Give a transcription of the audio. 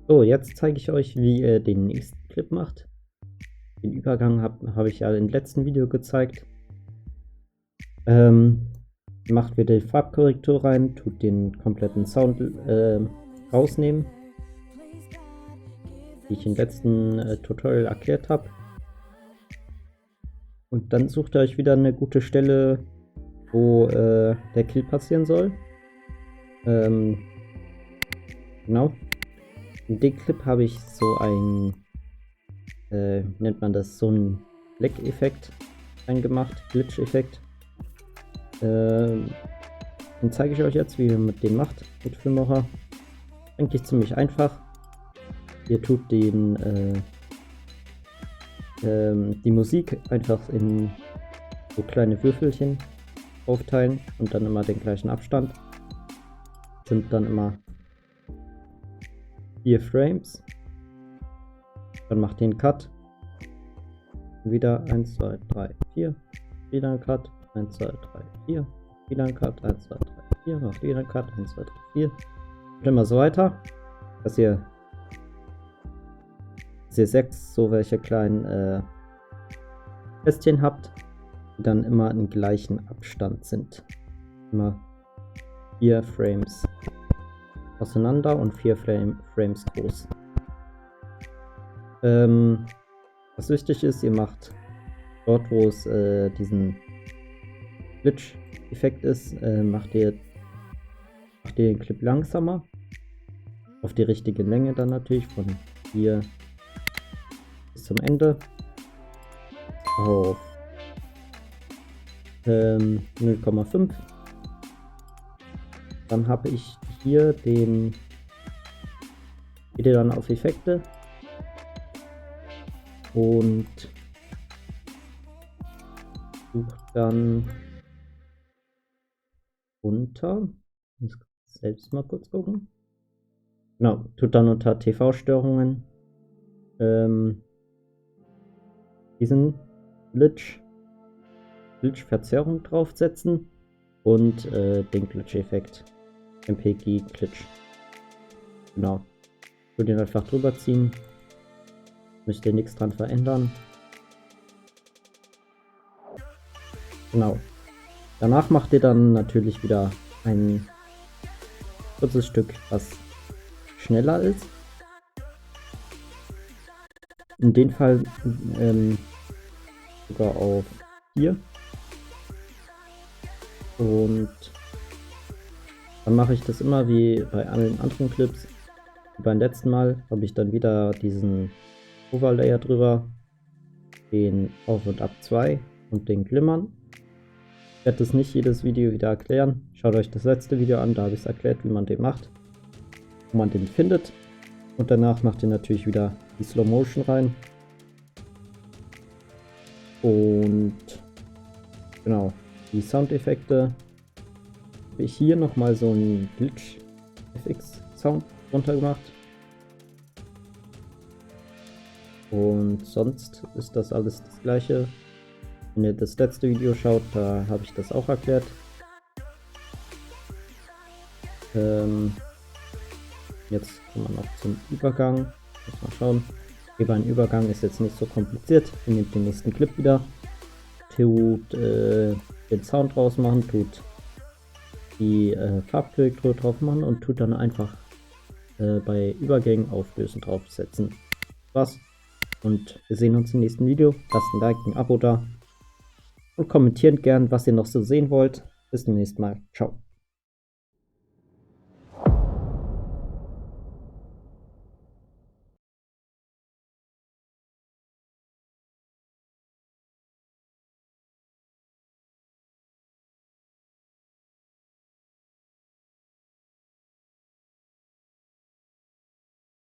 So, jetzt zeige ich euch, wie ihr den nächsten Clip macht. Den Übergang habe ich ja im letzten Video gezeigt. Macht wieder die Farbkorrektur rein, tut den kompletten Sound rausnehmen, wie ich im letzten Tutorial erklärt habe. Und dann sucht ihr euch wieder eine gute Stelle, wo der Kill passieren soll. Genau. In dem Clip habe ich so ein, nennt man das, so ein Black-Effekt reingemacht, Glitch-Effekt. Den zeige ich euch jetzt, wie ihr mit dem macht, mit Filmmacher. Eigentlich ziemlich einfach. Ihr tut den, die Musik einfach in so kleine Würfelchen aufteilen und dann immer den gleichen Abstand. Sind dann immer 4 Frames. Dann macht ihr einen Cut. Wieder 1, 2, 3, 4. Wieder ein Cut. 1, 2, 3, 4. Wieder ein Cut. 1, 2, 3, 4. Macht wieder ein Cut. 1, 2, 3, 4. Und immer so weiter. Dass ihr 6 so welche kleinen Kästchen habt, die dann immer im gleichen Abstand sind. Immer 4 Frames auseinander und 4 Frames groß. Was wichtig ist, ihr macht dort, wo es diesen Glitch-Effekt ist, macht ihr den Clip langsamer. Auf die richtige Länge dann natürlich, von hier bis zum Ende. Auf 0,5. Dann habe ich hier den, geht ihr dann auf Effekte und sucht dann runter. Ich muss selbst mal kurz gucken. Genau, tut dann unter TV-Störungen diesen Glitch-Verzerrung draufsetzen und den Glitch-Effekt. MPG Glitch. Genau. Ich würde den einfach drüber ziehen. Müsst ihr nichts dran verändern. Genau. Danach macht ihr dann natürlich wieder ein kurzes Stück, was schneller ist. In dem Fall sogar auf 4. Und dann mache ich das immer wie bei allen anderen Clips. Wie beim letzten Mal habe ich dann wieder diesen Overlayer drüber, den Auf und Ab 2 und den Glimmern. Ich werde das nicht jedes Video wieder erklären. Schaut euch das letzte Video an, da habe ich es erklärt, wie man den macht, wo man den findet. Und danach macht ihr natürlich wieder die Slow Motion rein. Und genau, die Soundeffekte. Habe ich hier nochmal so einen Glitch-FX-Sound drunter gemacht. Und sonst ist das alles das gleiche. Wenn ihr das letzte Video schaut, da habe ich das auch erklärt. Jetzt kommen wir noch zum Übergang. Muss mal schauen. Okay, beim Übergang ist jetzt nicht so kompliziert. Ihr nehmt den nächsten Clip wieder. Tut den Sound rausmachen, tut die Farbkorrektur drauf machen und tut dann einfach bei Übergängen auflösen draufsetzen. Was? Und wir sehen uns im nächsten Video. Lasst ein Like, ein Abo da und kommentiert gern, was ihr noch so sehen wollt. Bis zum nächsten Mal. Ciao.